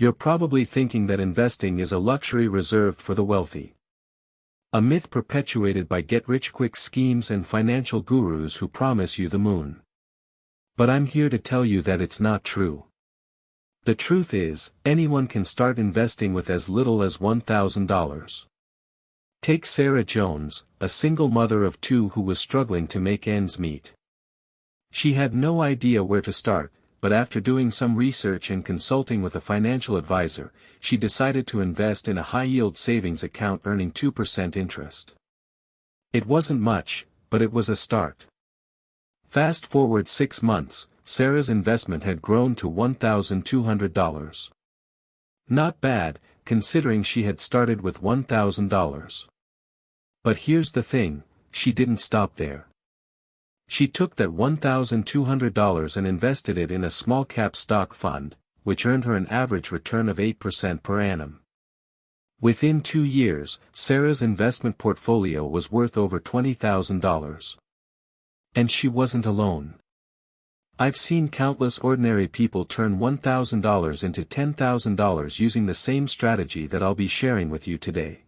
You're probably thinking that investing is a luxury reserved for the wealthy. A myth perpetuated by get-rich-quick schemes and financial gurus who promise you the moon. But I'm here to tell you that it's not true. The truth is, anyone can start investing with as little as $1,000. Take Sarah Jones, a single mother of two who was struggling to make ends meet. She had no idea where to start, but after doing some research and consulting with a financial advisor, she decided to invest in a high-yield savings account earning 2% interest. It wasn't much, but it was a start. Fast forward 6 months, Sarah's investment had grown to $1,200. Not bad, considering she had started with $1,000. But here's the thing, she didn't stop there. She took that $1,200 and invested it in a small-cap stock fund, which earned her an average return of 8% per annum. Within 2 years, Sarah's investment portfolio was worth over $20,000. And she wasn't alone. I've seen countless ordinary people turn $1,000 into $10,000 using the same strategy that I'll be sharing with you today.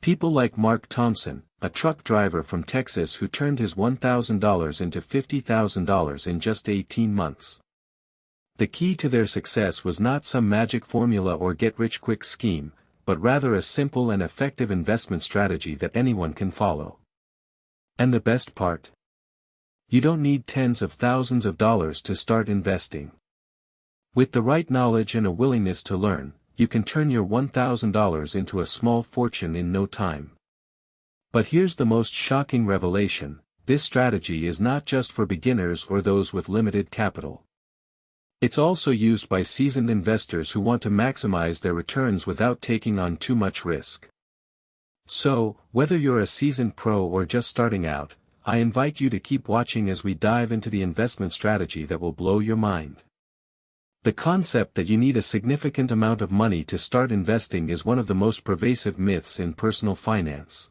People like Mark Thompson, a truck driver from Texas who turned his $1,000 into $50,000 in just 18 months. The key to their success was not some magic formula or get-rich-quick scheme, but rather a simple and effective investment strategy that anyone can follow. And the best part? You don't need tens of thousands of dollars to start investing. With the right knowledge and a willingness to learn, you can turn your $1,000 into a small fortune in no time. But here's the most shocking revelation, this strategy is not just for beginners or those with limited capital. It's also used by seasoned investors who want to maximize their returns without taking on too much risk. So, whether you're a seasoned pro or just starting out, I invite you to keep watching as we dive into the investment strategy that will blow your mind. The concept that you need a significant amount of money to start investing is one of the most pervasive myths in personal finance.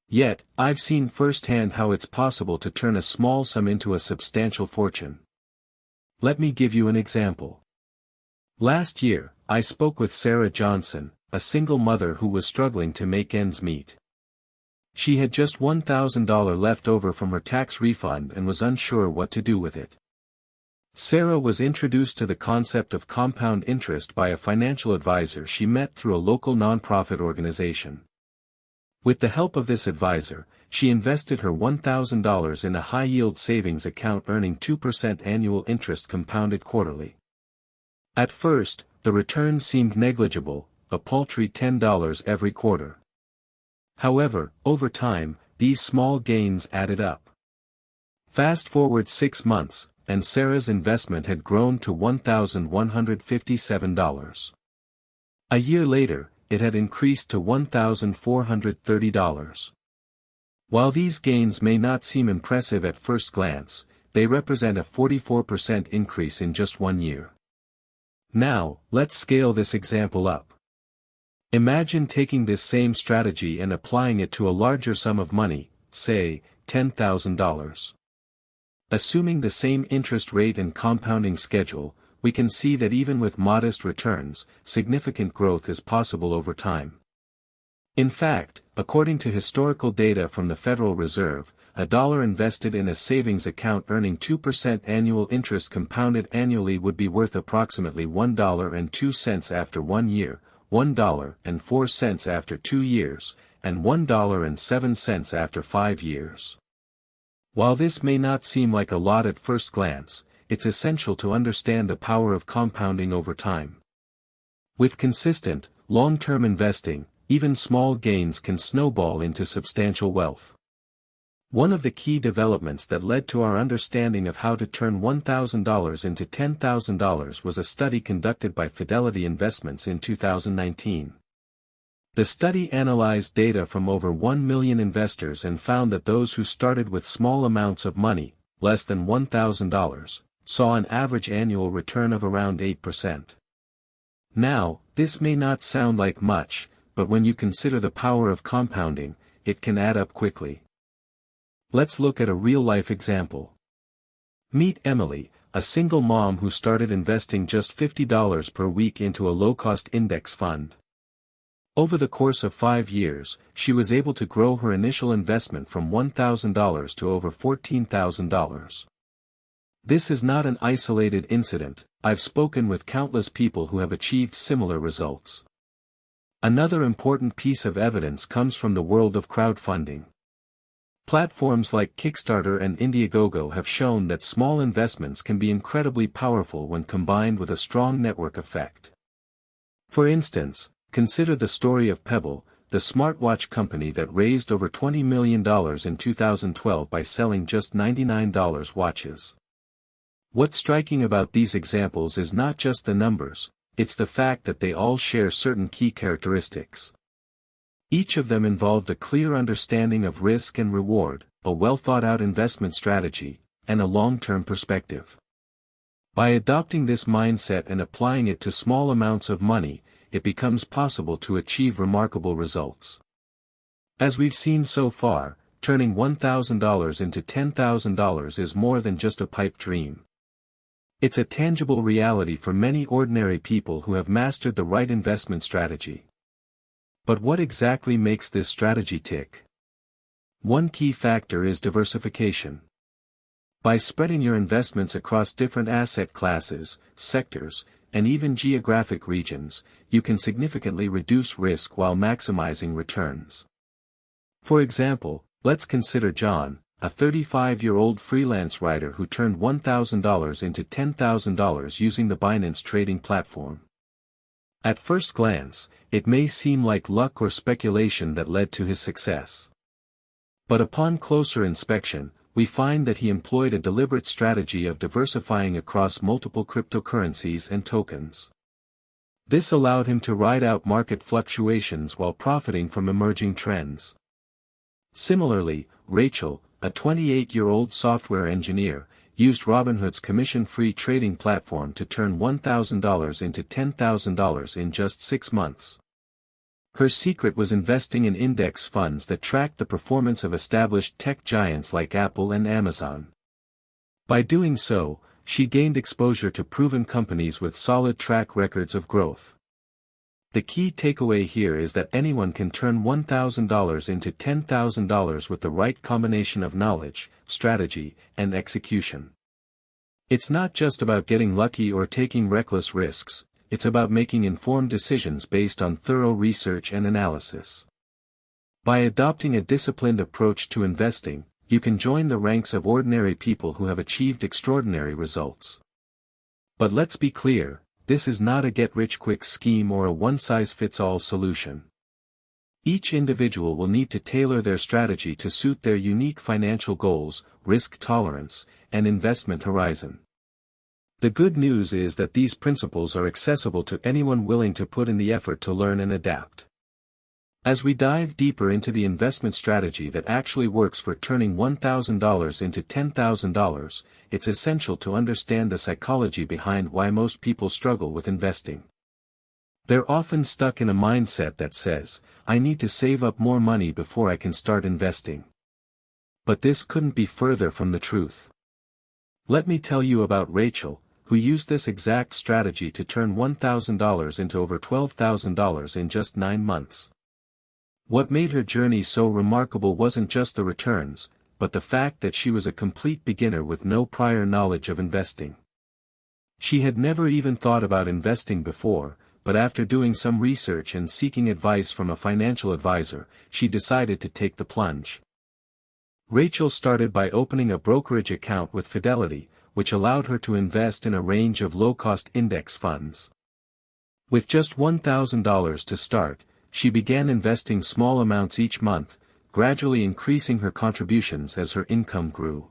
Yet, I've seen firsthand how it's possible to turn a small sum into a substantial fortune. Let me give you an example. Last year, I spoke with Sarah Johnson, a single mother who was struggling to make ends meet. She had just $1,000 left over from her tax refund and was unsure what to do with it. Sarah was introduced to the concept of compound interest by a financial advisor she met through a local nonprofit organization. With the help of this advisor, she invested her $1,000 in a high-yield savings account earning 2% annual interest compounded quarterly. At first, the return seemed negligible, a paltry $10 every quarter. However, over time, these small gains added up. Fast forward 6 months, and Sarah's investment had grown to $1,157. A year later, it had increased to $1,430. While these gains may not seem impressive at first glance, they represent a 44% increase in just 1 year. Now, let's scale this example up. Imagine taking this same strategy and applying it to a larger sum of money, say, $10,000. Assuming the same interest rate and compounding schedule, we can see that even with modest returns, significant growth is possible over time. In fact, according to historical data from the Federal Reserve, a dollar invested in a savings account earning 2% annual interest compounded annually would be worth approximately $1.02 after 1 year, $1.04 after 2 years, and $1.07 after 5 years. While this may not seem like a lot at first glance, it's essential to understand the power of compounding over time. With consistent, long-term investing, even small gains can snowball into substantial wealth. One of the key developments that led to our understanding of how to turn $1,000 into $10,000 was a study conducted by Fidelity Investments in 2019. The study analyzed data from over 1 million investors and found that those who started with small amounts of money, less than $1,000, saw an average annual return of around 8%. Now, this may not sound like much, but when you consider the power of compounding, it can add up quickly. Let's look at a real-life example. Meet Emily, a single mom who started investing just $50 per week into a low-cost index fund. Over the course of 5 years, she was able to grow her initial investment from $1,000 to over $14,000. This is not an isolated incident. I've spoken with countless people who have achieved similar results. Another important piece of evidence comes from the world of crowdfunding. Platforms like Kickstarter and Indiegogo have shown that small investments can be incredibly powerful when combined with a strong network effect. For instance, consider the story of Pebble, the smartwatch company that raised over $20 million in 2012 by selling just $99 watches. What's striking about these examples is not just the numbers, it's the fact that they all share certain key characteristics. Each of them involved a clear understanding of risk and reward, a well-thought-out investment strategy, and a long-term perspective. By adopting this mindset and applying it to small amounts of money, it becomes possible to achieve remarkable results. As we've seen so far, turning $1,000 into $10,000 is more than just a pipe dream. It's a tangible reality for many ordinary people who have mastered the right investment strategy. But what exactly makes this strategy tick? One key factor is diversification. By spreading your investments across different asset classes, sectors, and even geographic regions, you can significantly reduce risk while maximizing returns. For example, let's consider John, a 35-year-old freelance writer who turned $1,000 into $10,000 using the Binance trading platform. At first glance, it may seem like luck or speculation that led to his success. But upon closer inspection, we find that he employed a deliberate strategy of diversifying across multiple cryptocurrencies and tokens. This allowed him to ride out market fluctuations while profiting from emerging trends. Similarly, Rachel, a 28-year-old software engineer, used Robinhood's commission-free trading platform to turn $1,000 into $10,000 in just 6 months. Her secret was investing in index funds that tracked the performance of established tech giants like Apple and Amazon. By doing so, she gained exposure to proven companies with solid track records of growth. The key takeaway here is that anyone can turn $1,000 into $10,000 with the right combination of knowledge, strategy, and execution. It's not just about getting lucky or taking reckless risks, it's about making informed decisions based on thorough research and analysis. By adopting a disciplined approach to investing, you can join the ranks of ordinary people who have achieved extraordinary results. But let's be clear, this is not a get-rich-quick scheme or a one-size-fits-all solution. Each individual will need to tailor their strategy to suit their unique financial goals, risk tolerance, and investment horizon. The good news is that these principles are accessible to anyone willing to put in the effort to learn and adapt. As we dive deeper into the investment strategy that actually works for turning $1,000 into $10,000, it's essential to understand the psychology behind why most people struggle with investing. They're often stuck in a mindset that says, "I need to save up more money before I can start investing." But this couldn't be further from the truth. Let me tell you about Rachel, who used this exact strategy to turn $1,000 into over $12,000 in just 9 months. What made her journey so remarkable wasn't just the returns, but the fact that she was a complete beginner with no prior knowledge of investing. She had never even thought about investing before, but after doing some research and seeking advice from a financial advisor, she decided to take the plunge. Rachel started by opening a brokerage account with Fidelity, which allowed her to invest in a range of low-cost index funds. With just $1,000 to start, she began investing small amounts each month, gradually increasing her contributions as her income grew.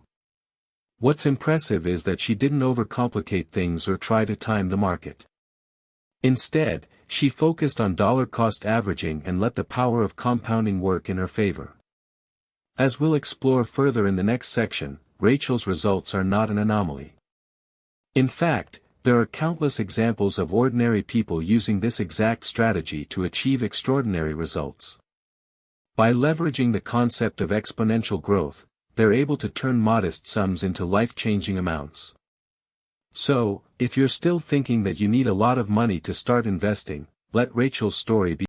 What's impressive is that she didn't overcomplicate things or try to time the market. Instead, she focused on dollar-cost averaging and let the power of compounding work in her favor. As we'll explore further in the next section, Rachel's results are not an anomaly. In fact, there are countless examples of ordinary people using this exact strategy to achieve extraordinary results. By leveraging the concept of exponential growth, they're able to turn modest sums into life-changing amounts. So, if you're still thinking that you need a lot of money to start investing, let Rachel's story be